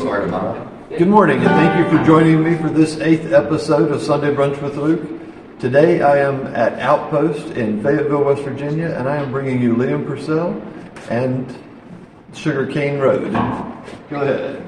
It's hard to mind. Good morning, and thank you for joining me for this 8th episode of Sunday Brunch with Luke. Today I am at Outpost in Fayetteville, West Virginia, and I am bringing you Liam Purcell and Sugarcane Road. Go ahead.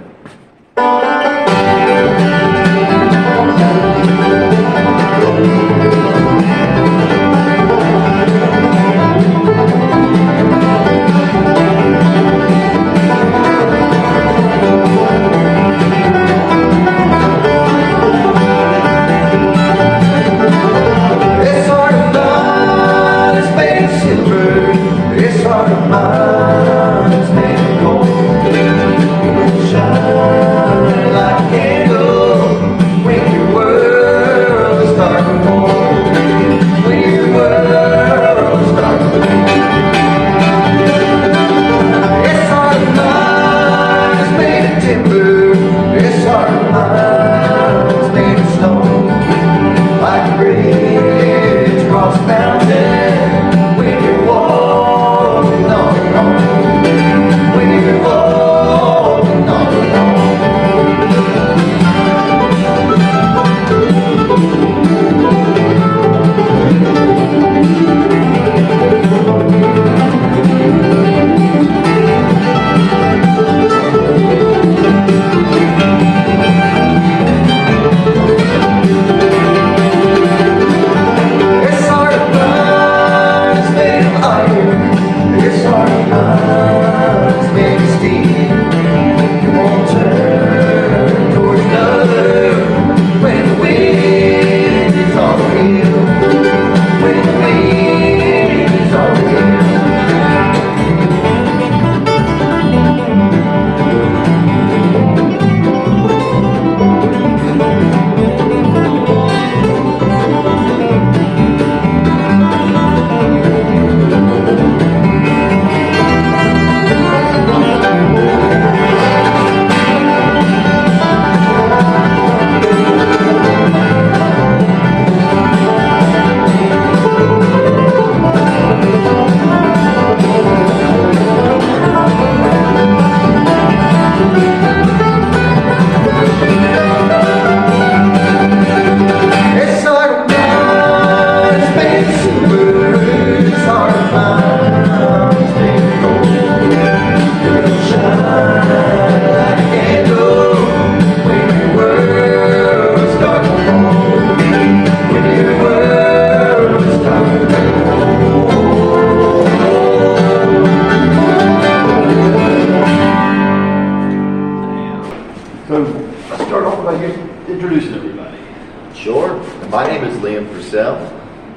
My name is Liam Purcell.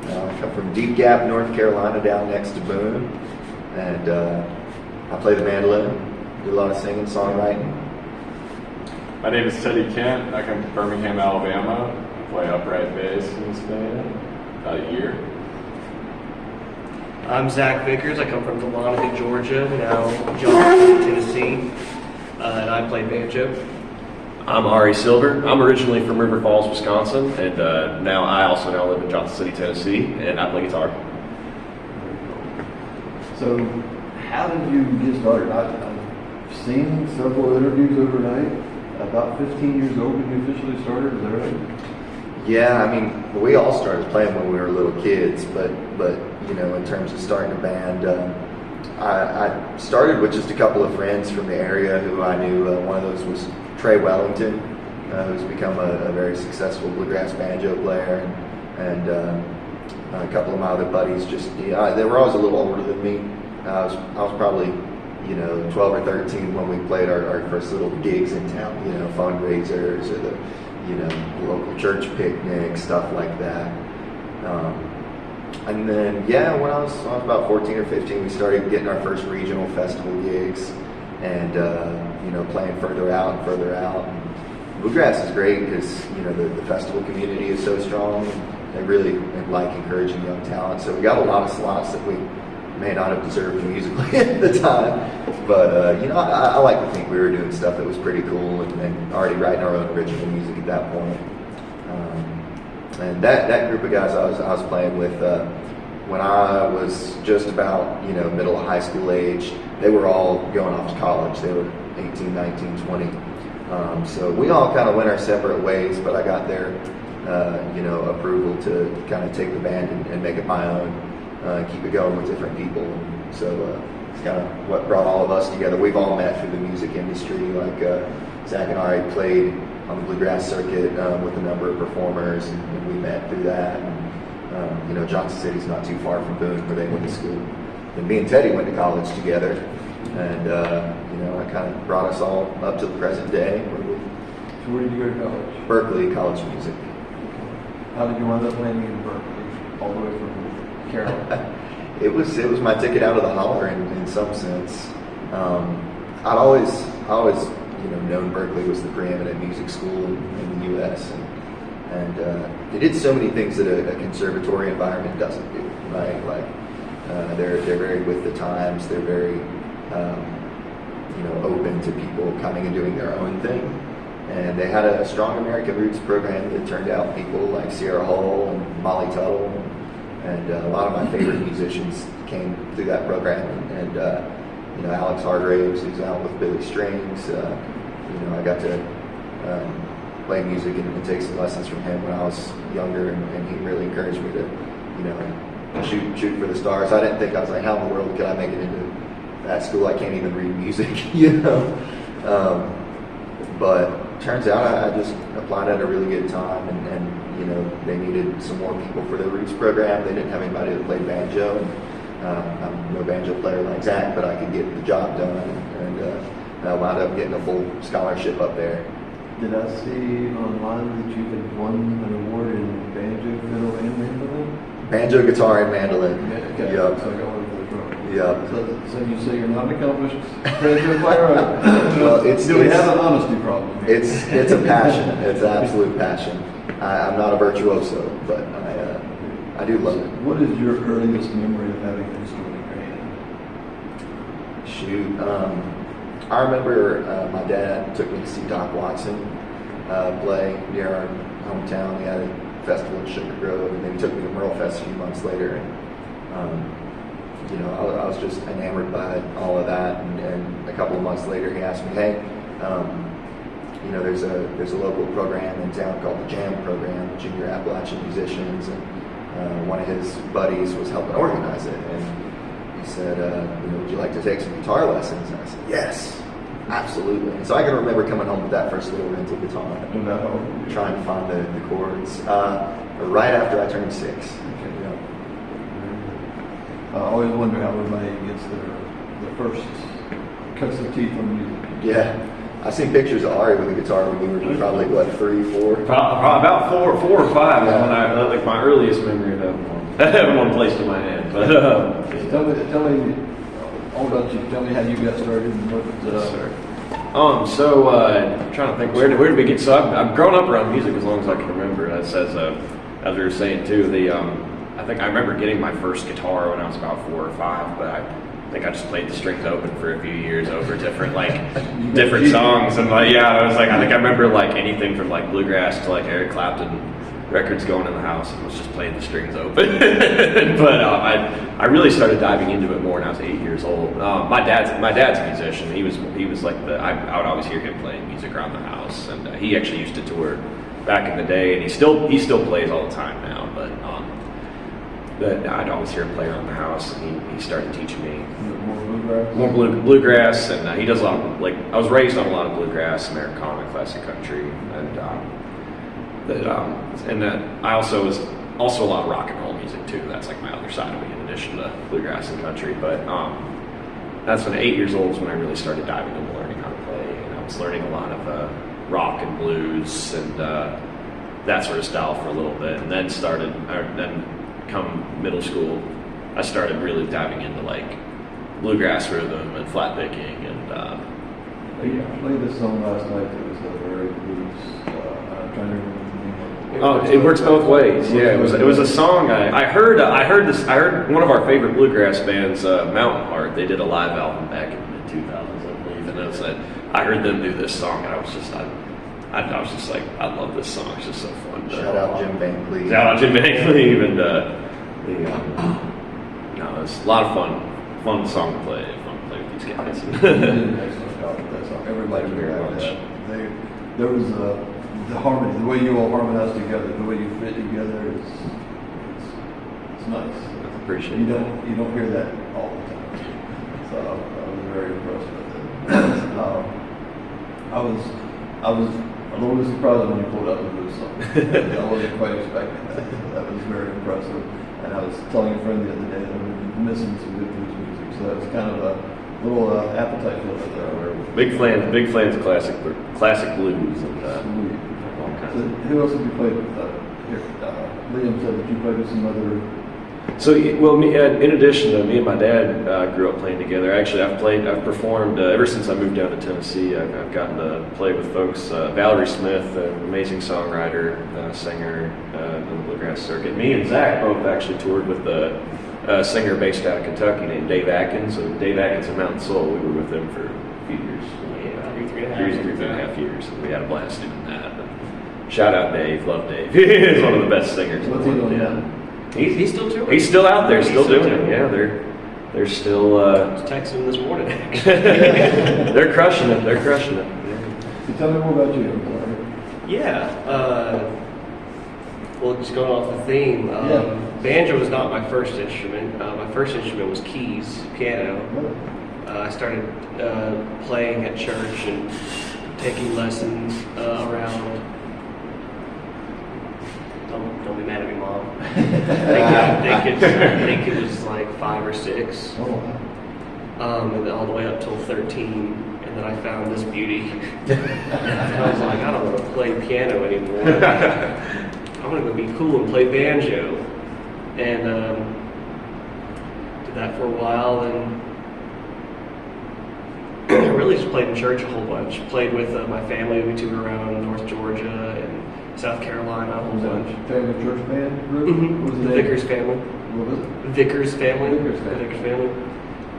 I come from Deep Gap, North Carolina, down next to Boone, and I play the mandolin, do a lot of singing, songwriting. My name is Teddy Kent. I come from Birmingham, Alabama. I play upright bass in this band about a year. I'm Zach Vickers. I come from Appalachia, Georgia, now Johnson, Tennessee, and I play banjo. I'm Ari Silver. I'm originally from River Falls, Wisconsin, and I also live in Johnson City, Tennessee, and I play guitar. So, how did you get started? I've seen several interviews overnight. About 15 years old when you officially started, is that right? Yeah, I mean, we all started playing when we were little kids, but you know, in terms of starting a band, I started with just a couple of friends from the area who I knew. One of those was Trey Wellington, who's become a very successful bluegrass banjo player, and a couple of my other buddies. They were always a little older than me. I was probably 12 or 13 when we played our first little gigs in town, fundraisers or the local church picnics, stuff like that. And then when I was about 14 or 15, we started getting our first regional festival gigs, and playing further out and further out. And bluegrass is great because the festival community is so strong. They really like encouraging young talent. So we got a lot of slots that we may not have deserved musically at the time, but I like to think we were doing stuff that was pretty cool and already writing our own original music at that point. And that group of guys I was playing with when I was just about middle of high school age, they were all going off to college. They were 18, 19, 20. So we all kind of went our separate ways, but I got their, approval to kind of take the band and make it my own, keep it going with different people. So it's kind of what brought all of us together. We've all met through the music industry. Like Zach and I played on the bluegrass circuit with a number of performers, and we met through that. And, Johnson City's not too far from Boone, where they went to school. And me and Teddy went to college together, and it kind of brought us all up to the present day. So where did you go to college? Berkeley College of Music. How did you wind up landing in Berkeley, all the way from Carolina? It was my ticket out of the holler in some sense. I'd always known Berkeley was the preeminent music school in the U.S. and they did so many things that a conservatory environment doesn't do, right? Like they're very with the times. They're very open to people coming and doing their own thing. And they had a strong American roots program that turned out people like Sierra Hull and Molly Tuttle, and a lot of my favorite musicians came through that program. And Alex Hargraves, who's out with Billy Strings. I got to play music and take some lessons from him when I was younger, and he really encouraged me to, shoot for the stars. I didn't think, I was like, how in the world could I make it into that school? I can't even read music, But turns out I just applied at a really good time, and they needed some more people for their roots program. They didn't have anybody that played banjo, and I'm no banjo player like Zach, but I could get the job done, and I wound up getting a full scholarship up there. Did I see online that you had won an award in banjo, fiddle, and mandolin? Banjo, guitar, and mandolin. Yeah, okay. Yep. So I got one for the drum. Yep. So you say you're not an accomplished banjo player? Well, do we have an honesty problem here? It's a passion. It's an absolute passion. I'm not a virtuoso, but I do love it. What is your earliest memory of having an instrument in your hand? Shoot. I remember my dad took me to see Doc Watson play near our hometown. He had a festival in Sugar Grove, and then he took me to Merle Fest a few months later. And I was just enamored by all of that. And a couple of months later, he asked me, "Hey, there's a local program in town called the Jam Program, Junior Appalachian Musicians," and one of his buddies was helping organize it. And he said, "Would you like to take some guitar lessons?" And I said, "Yes, absolutely." And so I can remember coming home with that first little rental guitar, trying to find the chords. Right after I turned 6. Okay. I always wonder how everybody gets the first cuts of teeth on music. Yeah. I've seen pictures of Ari with a guitar when we were probably, 3, 4? About four or five is when I, like, my earliest memory of having one placed in my hand. But Tell me, all about you. Tell me how you got started and what. I'm trying to think where did we get? So I've grown up around music as long as I can remember. As we were saying too, I think I remember getting my first guitar when I was about 4 or 5, but I think I just played the strings open for a few years over different songs, and I think I remember anything from bluegrass to Eric Clapton records going in the house, and was just playing the strings open. But I really started diving into it more when I was 8 years old. My dad's a musician. He was I would always hear him playing music around the house, and he actually used to tour back in the day, and he still plays all the time now. But I'd always hear him play around the house, and he started teaching me more bluegrass, and he does a lot of, I was raised on a lot of bluegrass, Americana, classic country, and I also was a lot of rock and roll music too. That's my other side of me in addition to bluegrass and country. But that's when 8 years old is when I really started diving into learning how to play, and I was learning a lot of rock and blues and that sort of style for a little bit, and then come middle school, I started really diving into bluegrass rhythm and flat picking, and I played this song last night that was very blues. I'm trying to remember the name of it. It works both ways. Yeah, it was a song I heard one of our favorite bluegrass bands, Mountain Heart. They did a live album back in the mid-2000s, I believe, and I heard them do this song, and I was just like, I love this song. It's just so fun. Shout out Jim Van Cleve. And it's a lot of fun song to play. Fun to play with these guys. Everybody very would much. that. there was the harmony, the way you all harmonize together, the way you fit together it's nice. I appreciate You that. don't hear that all the time. So I was very impressed with it. I was a little bit surprised when you pulled out the blues song. I wasn't quite expecting that. That was very impressive. And I was telling a friend the other day that I'm missing some good blues music. So that was kind of a little appetite filler there. Big fans of classic blues and all kinds So of. who else have you played with? Here, Liam said that you played with some other. So, well, in addition to me and my dad grew up playing together. Actually, I've performed ever since I moved down to Tennessee. I've gotten to play with folks. Valerie Smith, an amazing songwriter, singer on the bluegrass circuit. Me and Zach both actually toured with a singer based out of Kentucky named Dave Atkins. So Dave Atkins of Mountain Soul. We were with him for a few years. Three and a half years. We had a blast doing that. But shout out Dave, love Dave. He's one of the best singers. What's he doing Yeah. now? He's still touring. He's still out there, still doing it. touring. Yeah, they're still I was texting him this morning, actually. they're crushing it. They're crushing it. So tell me more about you. I'm sorry. Yeah. Well, just going off the theme, Yeah. banjo was not my first instrument. My first instrument was keys, piano. I started playing at church and taking lessons around. Don't be mad at me, Mom. I think it was like 5 or 6, Oh, wow. and then all the way up till 13. And then I found this beauty. And I was like, I don't want to play piano anymore. I'm gonna go be cool and play banjo. And did that for a while, and I really just played in church a whole bunch. Played with my family. We toured around North Georgia and South Carolina a whole Was bunch. that Family Church Band group? Mhm. What was The the name? Vickers family. What was it? Vickers family. Vickers family. The Vickers family. I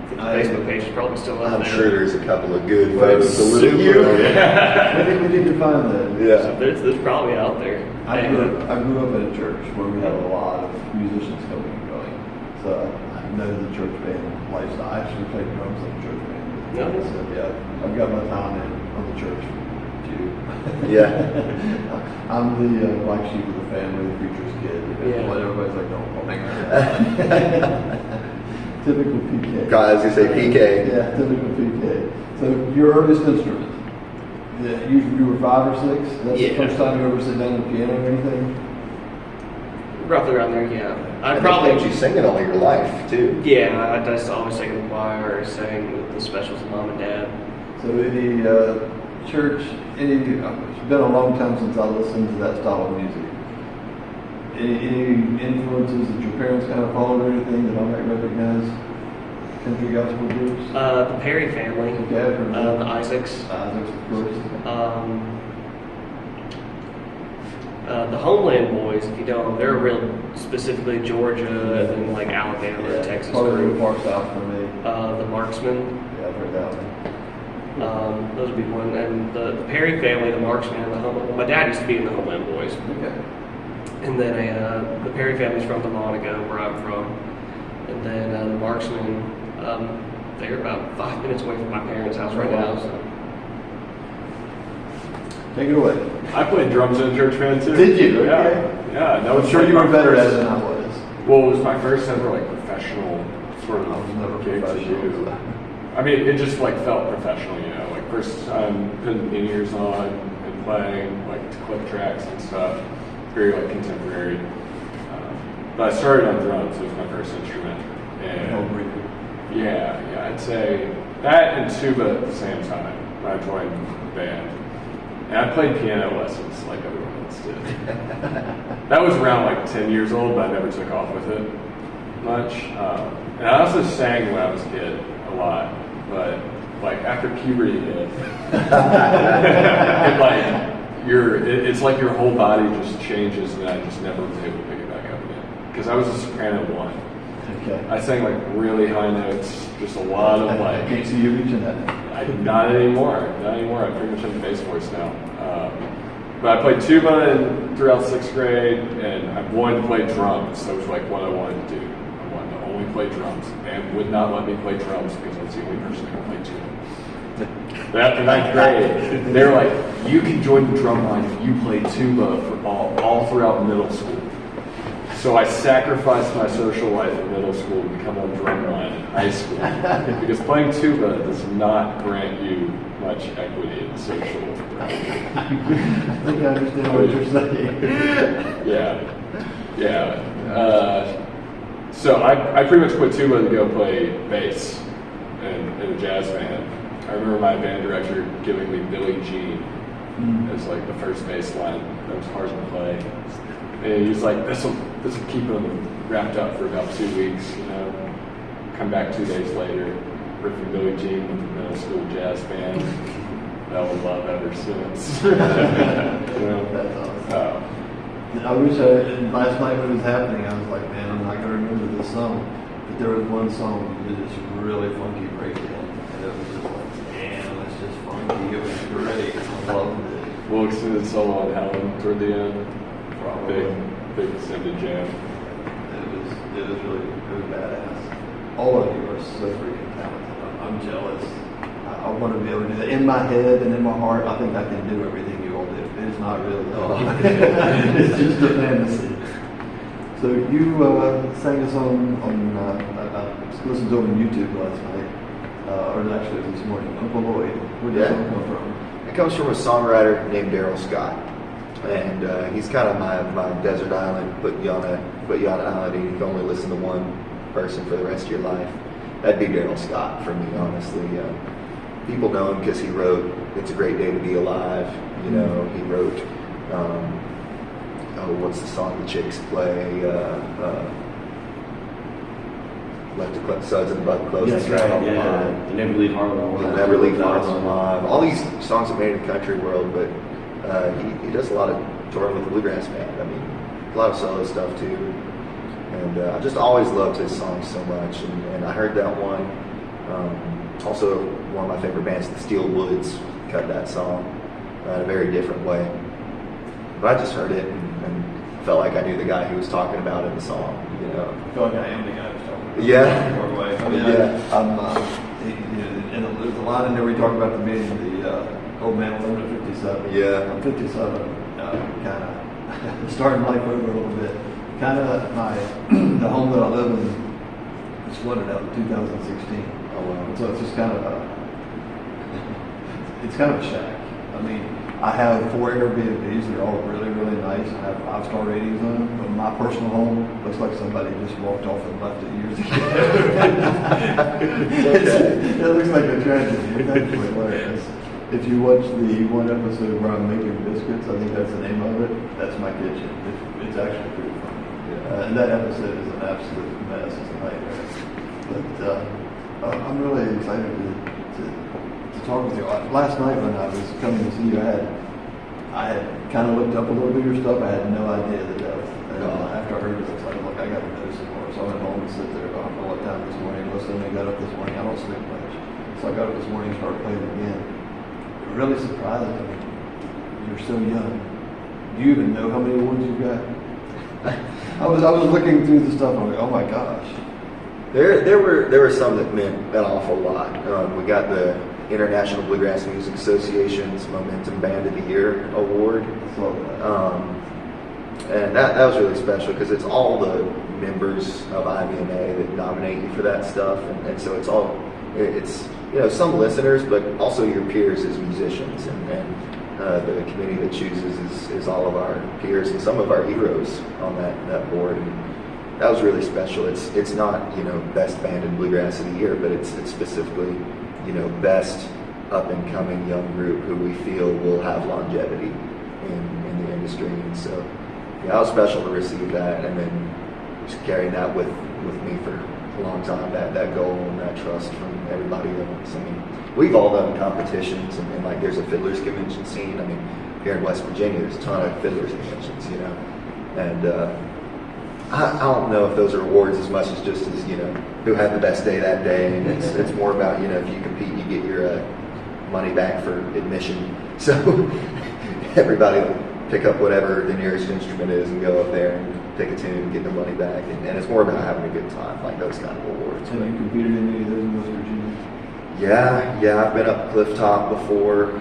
think the I- Facebook page is probably still up I'm there. sure there's a couple of good Well, photos. of super. you. I think we need to find that. Yeah. There's probably out there. I grew up in a church where we had a lot of musicians coming and going. So I know the church band lifestyle. I actually played drums in the church band. No. So yeah, I've got my time in on the church too. Yeah. I'm the black sheep of the family, the preacher's kid. Yeah. What everybody's like, don't hang around. Typical PK. God, I was gonna say PK. Yeah, typical PK. So your earliest instrument? Yeah, you were 5 or 6? That's Yeah. the first time you ever sit down at the piano or anything? Roughly around there, yeah. I And probably they let you sing it all your life too. Yeah, I just always sang in the choir or sang with the specials with Mom and Dad. So any church, it's been a long time since I listened to that style of music. Any influences that your parents kind of followed or anything that I might recognize? Country gospel groups? The Perry family, Okay, I've heard the that. Isaacs, Isaacs, of course. the Homeland Boys, if you don't, they're real specifically Georgia and then like Alabama, Texas Probably a group. little far south for me. The Marksmen, Yeah, I've heard that one. those would be one. And the Perry family, the Marksmen, and the Homeland. My dad used to be in the Homeland Boys. Okay. And then the Perry family's from the Monaco, where I'm from. And then the Marksmen, they're about 5 minutes away from my parents' house right now. So. Take it away. I played drums in a church band too. Did you? Yeah. Okay. Yeah. That I'm was sure like you were my better at first- it than I was. Well, it was my first ever like professional sort of I was never gig to professional. do. I mean, it just like felt professional, you know. Like first time putting in-ears on and playing like to click tracks and stuff. Very like contemporary. But I started on drums. It was my first instrument. And Home breathing. yeah, I'd say that and tuba at the same time when I joined the band. And I played piano lessons like everyone else did. That was around like 10 years old, but I never took off with it much. And I also sang when I was a kid a lot, but like after puberty hit, and like it's like your whole body just changes, and I just never was able to pick it back up again. Because I was a soprano 1. Okay. I sang like really high notes, just a lot of I like. can't see you reaching that. Not anymore. Not anymore. I pretty much have a bass voice now. But I played tuba throughout 6th grade, and I wanted to play drums. That was like what I wanted to do. I wanted to only play drums. And would not let me play drums because I was the only person who could play tuba. After ninth grade, they were like, you can join the drum line if you play tuba for all throughout middle school. So I sacrificed my social life in middle school to become on drum line in high school because playing tuba does not grant you much equity in social. I think I understand what you're saying. Yeah. So I pretty much quit tuba to go play bass in a jazz band. I remember my band director giving me Billie Jean as like the first bass line. That was hard to play. And he's like, this will keep him wrapped up for about 2 weeks, you know. Come back 2 days later, riffing Billie Jean with the middle school jazz band. That was love ever since. You know? That's awesome. I wish last night when it was happening, I was like, man, I'm not going to remember this song. But there was one song that is really funky breakdown. And it was just like, damn, it's just funky. It was great. I loved it. We'll extend the solo on Helen toward the end. Probably. Big extended jam. It was really badass. All of you are so freaking talented. I'm jealous. I want to be able to do that. In my head and in my heart, I think I can do everything you all do. It's not really. It's just a fantasy. So you sang a song on, I listened to it on YouTube last night, or actually this morning, Uncle Lloyd. Where did that song come from? It comes from a songwriter named Daryl Scott. And he's kind of my desert island, put you on an island and you can only listen to one person for the rest of your life. That'd be Daryl Scott for me, honestly. People know him because he wrote "It's a Great Day to Be Alive." You know, he wrote what's the song the Chicks play? Left to Clip Suds and Butt Close. Yes, right. Yeah. You never leave Harlem Alive. You'll never leave Harlem Alive. All these songs are made in the country world, but he does a lot of touring with the bluegrass band. I mean, a lot of solo stuff too. And I just always loved his songs so much. And I heard that one. Also, one of my favorite bands, the Steel Woods, cut that song in a very different way. But I just heard it and felt like I knew the guy he was talking about in the song. You know, I feel like I am the guy who's talking about it. Yeah. I mean, and there's a line in there where you talk about the being the old man living at 57. Yeah. I'm 57, kind of starting life over a little bit. Kind of the home that I live in was flooded out in 2016. Oh, wow. So it's just kind of it's kind of a shack. I mean, I have 4 Airbnbs. They're all really, really nice. I have 5-star ratings on them. But my personal home looks like somebody just walked off and left it years ago. It looks like a tragedy. It's actually hilarious. If you watch the one episode where I'm making biscuits, I think that's the name of it. That's my kitchen. It's actually pretty funny. And that episode is an absolute mess. It's a nightmare. But I'm really excited to talk with you. Last night when I was coming to see you, I had kind of looked up a little bit of your stuff. I had no idea the depth. And after I heard it, I was like, I got to know some more. So I went home and sit there. I don't know what time this morning. Listening, I got up this morning. I don't sleep much. So I got up this morning and started playing again. It really surprised me. You're so young. Do you even know how many awards you've got? I was looking through the stuff and I'm like, oh my gosh. There were some that meant an awful lot. We got the International Bluegrass Music Association's Momentum Band of the Year award, and that was really special because it's all the members of IBNA that nominate you for that stuff, and so it's some listeners, but also your peers as musicians, and the committee that chooses is all of our peers and some of our heroes on that board. And that was really special. It's not best band in bluegrass of the year, but it's specifically best up and coming young group who we feel will have longevity in the industry. And so that was special to receive that, and then just carrying that with me for a long time. That goal and that trust from everybody else. I mean, we've all done competitions, and like there's a fiddlers convention scene. I mean, here in West Virginia, there's a ton of fiddlers conventions, and I don't know if those are awards as much as just as who had the best day that day, and it's more about if you compete, you get your money back for admission. So everybody will pick up whatever the nearest instrument is and go up there and pick a tune and get their money back, and it's more about having a good time, like those kind of awards. Have you competed in any of those in West Virginia? Yeah, I've been up Cliff Top before.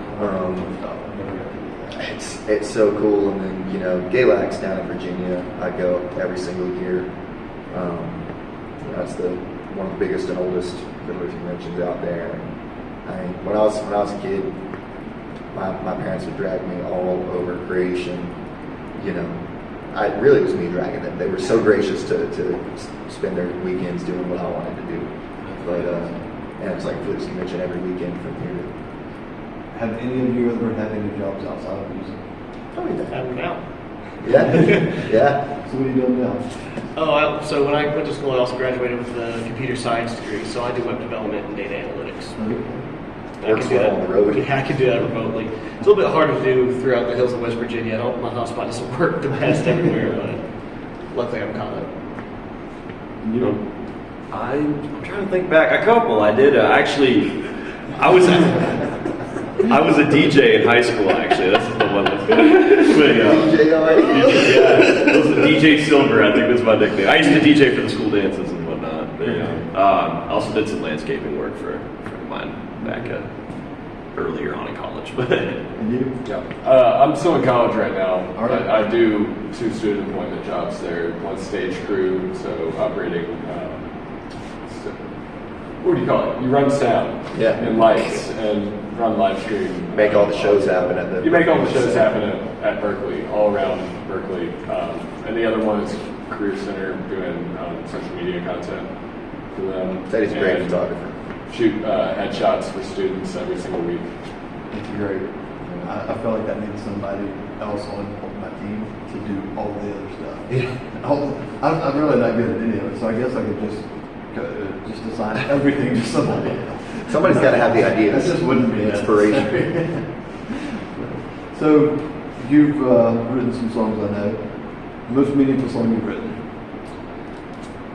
It's so cool. And then, you know, Galac's down in Virginia. I go every single year. You know, it's one of the biggest and oldest fiddler conventions out there. And when I was a kid, my parents would drag me all over creation. You know, it really was me dragging them. They were so gracious to spend their weekends doing what I wanted to do. But and it's like Fiddler's Convention every weekend from here. Have any of you ever had any jobs outside of music? Oh, yeah. I'm out. Yeah. Yeah. So what are you doing now? So when I went to school, I also graduated with a computer science degree. So I do web development and data analytics. I Works can do well that. on the road. Yeah, I can do that remotely. It's a little bit harder to do throughout the hills of West Virginia. My hotspot doesn't work the best everywhere, but luckily I'm caught up. I'm trying to think back. A couple. I did actually. I was a DJ in high school. Actually, that's the one. That's DJ already? Yeah, it was a DJ Silver. I think was my nickname. I used to DJ for the school dances and whatnot. But I also did some landscaping work for a friend of mine back earlier on in college. But And you? Yeah. I'm still in college right now. All right. I do 2 student employment jobs there. One stage crew, so operating. What do you call it? You run sound Yeah. and lights and run live stream. Make all the shows happen at the. You make all the shows happen at Berkeley, all around Berkeley. And the other one is Career Center, doing social media content for them. That is a great And photographer. Shoot headshots for students every single week. It's great. I feel like I need somebody else on my team to do all the other stuff. Yeah. I'm really not good at any of it, so I guess I could just assign everything to somebody else. Somebody's got to have the ideas. That just wouldn't be inspiration. So you've written some songs, I know. Most meaningful song you've written?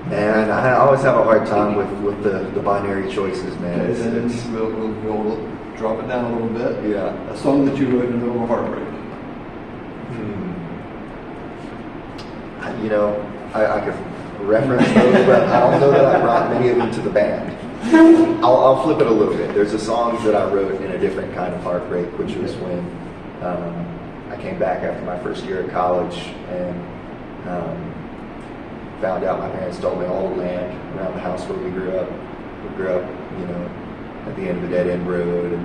Man, I always have a hard time with the binary choices, man. Okay, then we'll drop it down a little bit. Yeah. A song that you wrote in the middle of heartbreak. You know, I could reference those, but I don't know that I brought many of them to the band. I'll flip it a little bit. There's a song that I wrote in a different kind of heartbreak, which was when I came back after my first year at college and found out my parents stole me all the land around the house where we grew up. We grew up, you know, at the end of a dead-end road, and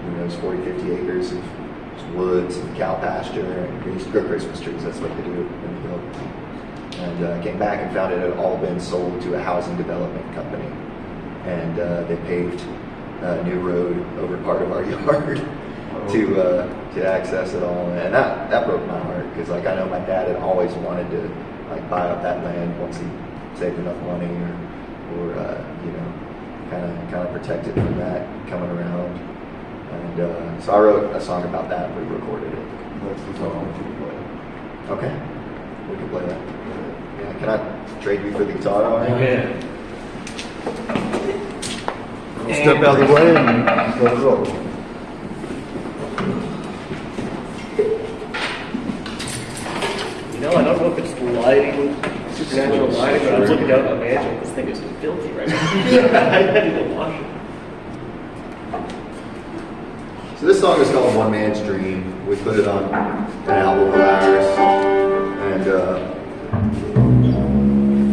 you know, it's 40, 50 acres of woods and cow pasture, and they used to grow Christmas trees. That's what they do in the hill. And I came back and found it had all been sold to a housing development company, and they paved a new road over part of our yard to access it all. And that broke my heart, because like I know my dad had always wanted to like buy up that land once he saved enough money, or you know, kind of protect it from that coming around. And so I wrote a song about that. We recorded it. That's the song that you play. Okay, we can play that. Yeah, can I trade you for the guitar? All right? Yeah. We'll step out of the way and let it roll. You know, I don't know if it's lighting, supernatural lighting, but I was looking down at my mansion. This thing is filthy right now. I need to wash it. So this song is called One Man's Dream. We put it on an album of ours. And,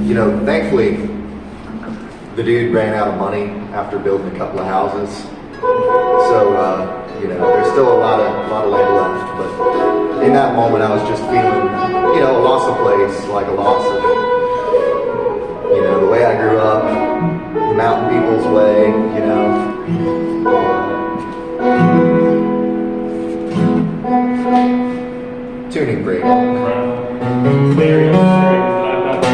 you know, thankfully, the dude ran out of money after building a couple of houses. So, you know, there's still a lot of land left. But in that moment, I was just feeling, you know, a loss of place, like a loss of, you know, the way I grew up, mountain people's way, you know. Tuning break. Very strange, but I'm not.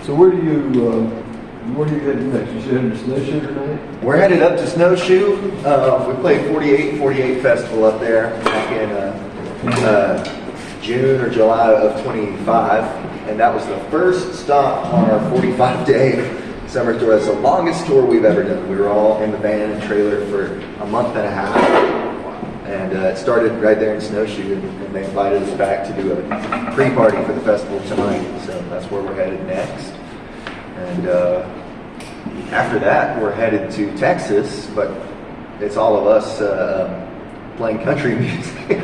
So where do you head next? You should head to Snowshoe tonight? We're headed up to Snowshoe. We played 48 Festival up there back in June or July of 25, and that was the first stop on our 45-day summer tour. It's the longest tour we've ever done. We were all in the van and trailer for a month and a half, and it started right there in Snowshoe, and they invited us back to do a pre-party for the festival tonight, so that's where we're headed next. And after that, we're headed to Texas, but it's all of us playing country music.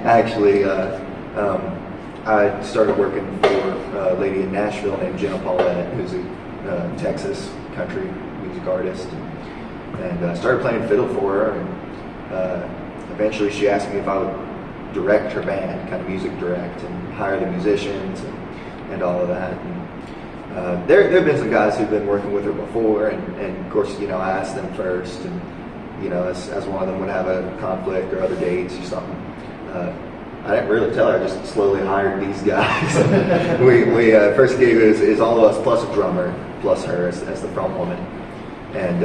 Actually, I started working for a lady in Nashville named Jenna Paulette, who's a Texas country music artist, and I started playing fiddle for her. And eventually, she asked me if I would direct her band, kind of music direct, and hire the musicians and all of that. And there have been some guys who've been working with her before, and of course, I asked them first, and as one of them would have a conflict or other dates or something. I didn't really tell her. I just slowly hired these guys. we first gig is all of us plus a drummer plus her as the front woman, and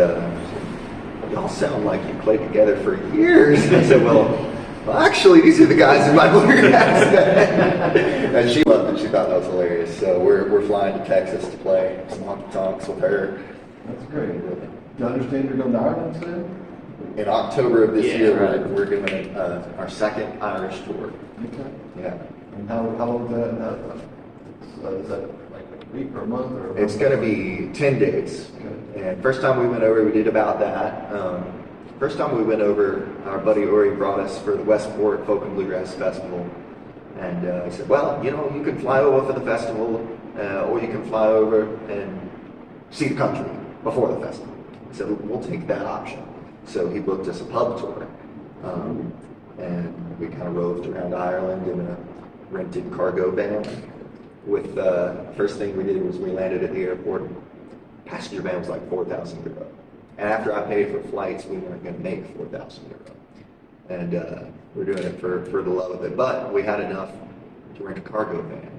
y'all sound like you played together for years. And I said, well, actually, these are the guys in my bluegrass band. And she loved it. She thought that was hilarious. So we're flying to Texas to play some honky tonks with her. That's great. Do I understand you're going to Ireland soon? In October of this year, right. we're doing our second Irish tour. Okay. Yeah. And how long is that like a week or a month? Or It's going to be 10 days. Okay. And first time we went over, we did about that. First time we went over, our buddy Uri brought us for the Westport Folk and Bluegrass Festival. And he said, well, you can fly over for the festival, or you can fly over and see the country before the festival. I said, we'll take that option. So he booked us a pub tour. And we kind of roved around Ireland in a rented cargo van. With first thing we did was we landed at the airport. Passenger van was like €4,000. And after I paid for flights, we weren't going to make €4,000. And we're doing it for the love of it. But we had enough to rent a cargo van.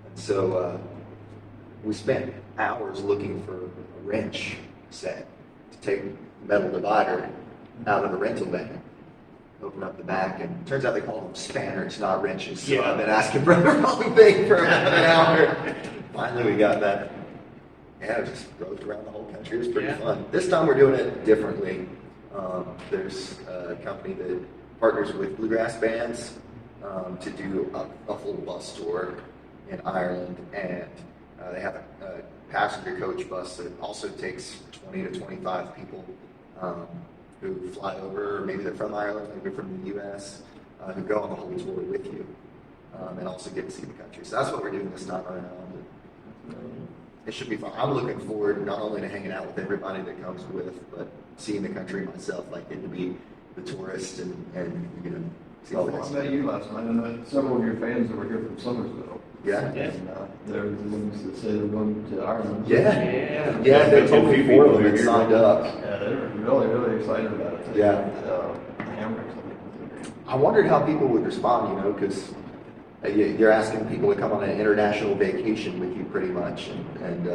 And so we spent hours looking for a wrench set to take the metal divider out of the rental van. Open up the back, and it turns out they call them spanners, not wrenches. So I've been asking for the wrong thing for about an hour. Finally, we got that. Yeah, just rode around the whole country. It was pretty fun. This time we're doing it differently. There's a company that partners with bluegrass bands to do a full bus tour in Ireland, and they have a passenger coach bus that also takes 20 to 25 people who fly over. Maybe they're from Ireland, maybe from the U.S., who go on the whole tour with you and also get to see the country. So that's what we're doing this time around. It should be fun. I'm looking forward not only to hanging out with everybody that comes with, but seeing the country myself, like getting to be the tourist and see all the I met you last night, and I met several of your fans that were here from Somersville. Yeah. And they're the ones that say they're going to Ireland. Yeah. They told me people 4 of them had here. signed up. Yeah, they were really, really excited about it. Yeah. Hammocks, I wondered how people would respond, because you're asking people to come on an international vacation with you pretty much. And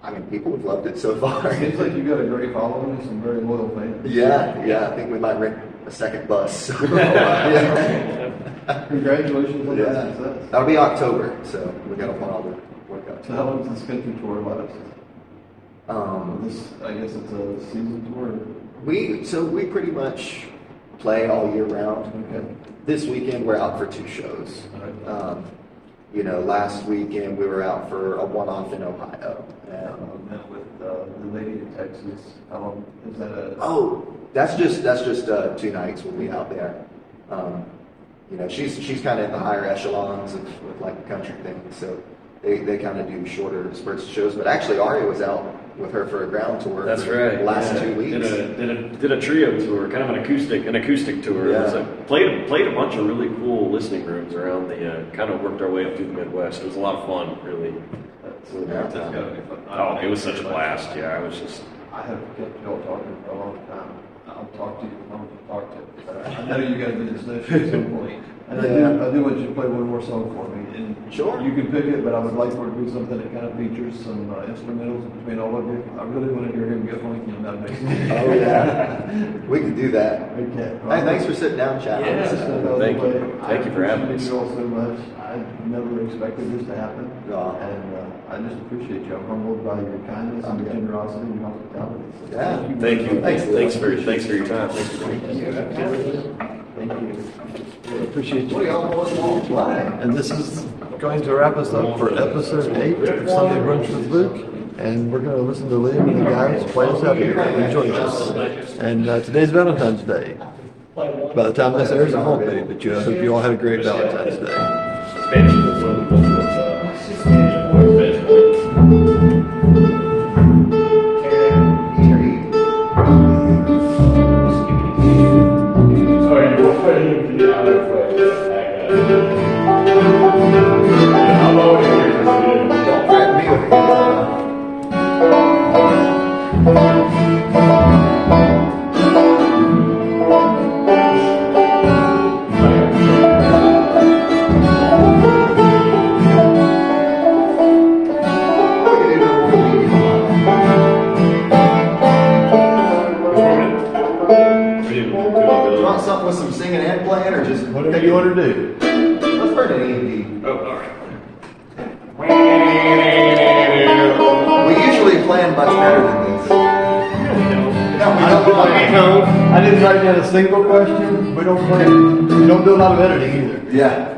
I mean, people have loved it so far. It seems like you've got a great following and some very loyal fans. Yeah. I think we might rent a second bus. Congratulations on that success. That'll be October, so we got a while to work out. So how long does this country tour last? I guess it's a season tour. We pretty much play all year round. Okay. This weekend we're out for 2 shows. Last weekend we were out for a one-off in Ohio. Met with the lady in Texas. How long is that? That's just 2 nights we'll be out there. She's kind of in the higher echelons of like the country thing, so they kind of do shorter spurts of shows. But actually, Ari was out with her for a ground tour. That's for right. The last 2 weeks. Did a trio tour, kind of an acoustic tour. Yeah. It was played a bunch of really cool listening rooms around the. Kind of worked our way up through the Midwest. It was a lot of fun, really. That's gotta be fun. Oh, it was such a blast. Yeah, I was just. I have kept y'all talking for a long time. I'll talk to you when I want to talk to you. I know you got to do this next at some point. And Yeah. I do want you to play one more song for me. And Sure. You can pick it, but I would like for it to be something that kind of features some instrumentals between all of you. I really want to hear him get funky on that bass. Oh yeah, we can do that. Okay. Hey, thanks for sitting down, and chatting. Yeah. with us. Thank you. Thank you for having us. us. I appreciate you all so much. I never expected this to happen. Aw. And I just appreciate you. I'm humbled by your kindness and your generosity and your hospitality. So Yeah. Thank you. Thanks. Thanks for your time. Thanks for Thank you. I appreciate you. What do y'all want to play? And this is going to wrap us up for episode 8 of Sunday Brunch with Luke. And we're going to listen to Liam and the guys play us out here. Enjoy this. And today's Valentine's Day. By the time this airs, it won't be, but I hope you all had a great Valentine's Day. Don't threaten me with it. You want something with some singing and playing, or just Whatever you want to do. Let's burn an E&D. Oh, all right. We usually plan much better than this. No, we don't. I didn't write down a single question. We don't play. We don't do a lot of editing either. Yeah.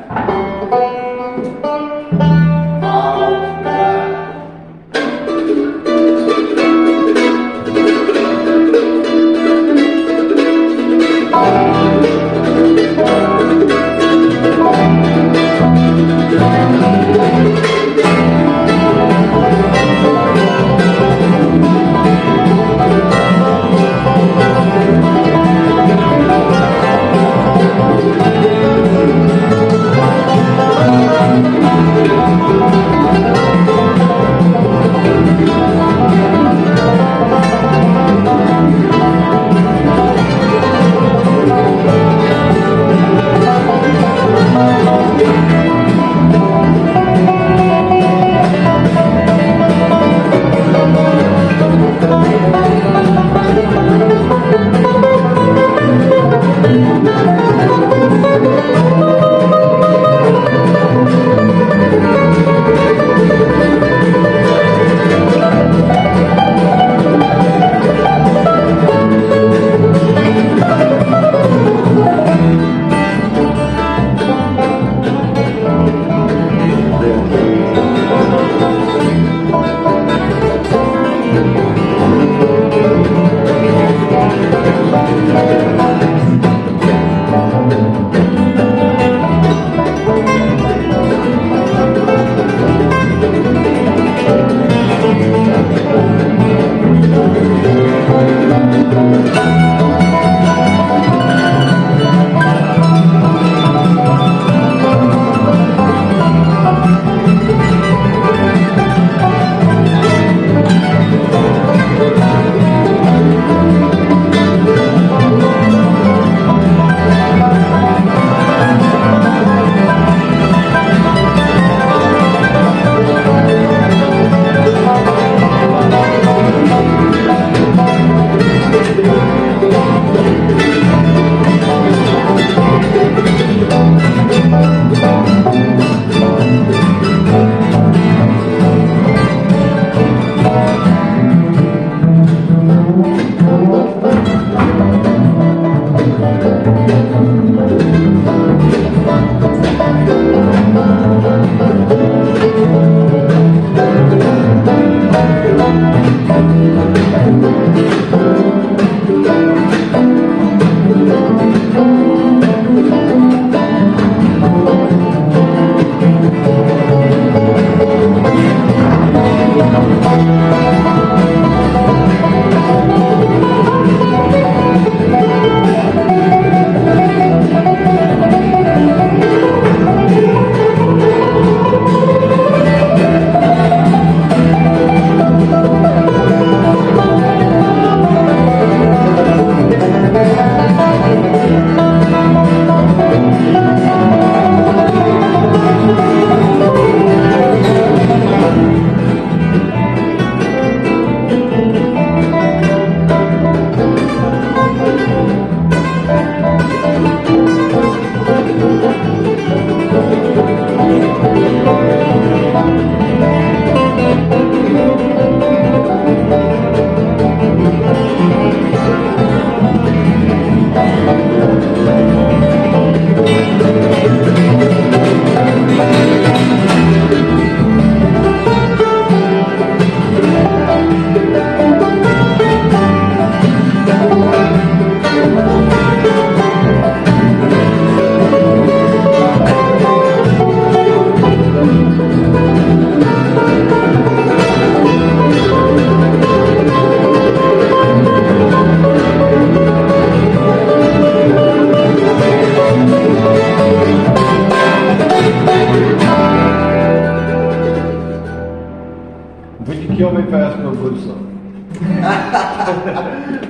kill me fast or blues song.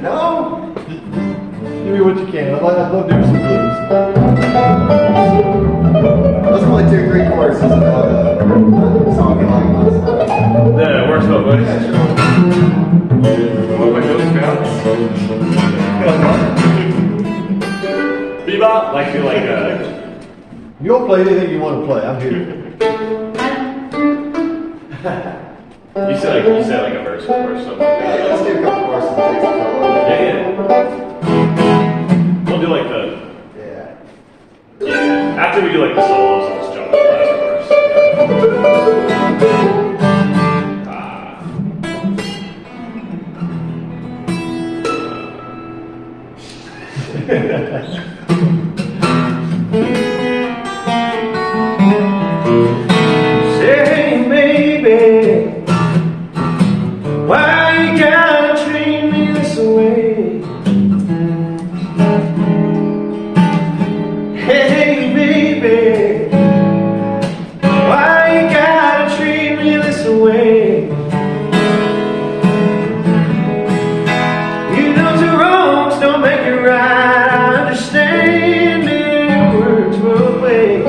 No. Give me what you can. I'd love to do some blues. That's only 2 or 3 choruses about a song you like last night. Yeah, it works well, buddy. Yeah, sure. What about those guys? Bebop? You'll play anything you want to play. I'm here. You said like a verse or something. Yeah, let's do a couple choruses and take some trouble. Yeah. We'll do like the. Yeah. Yeah. After we do like the solos, I'll just jump to the last verse. Say, baby, why you gotta treat me this way? Hey, baby, why you gotta treat me this way? You know the wrongs don't make it right. I understand it works both ways.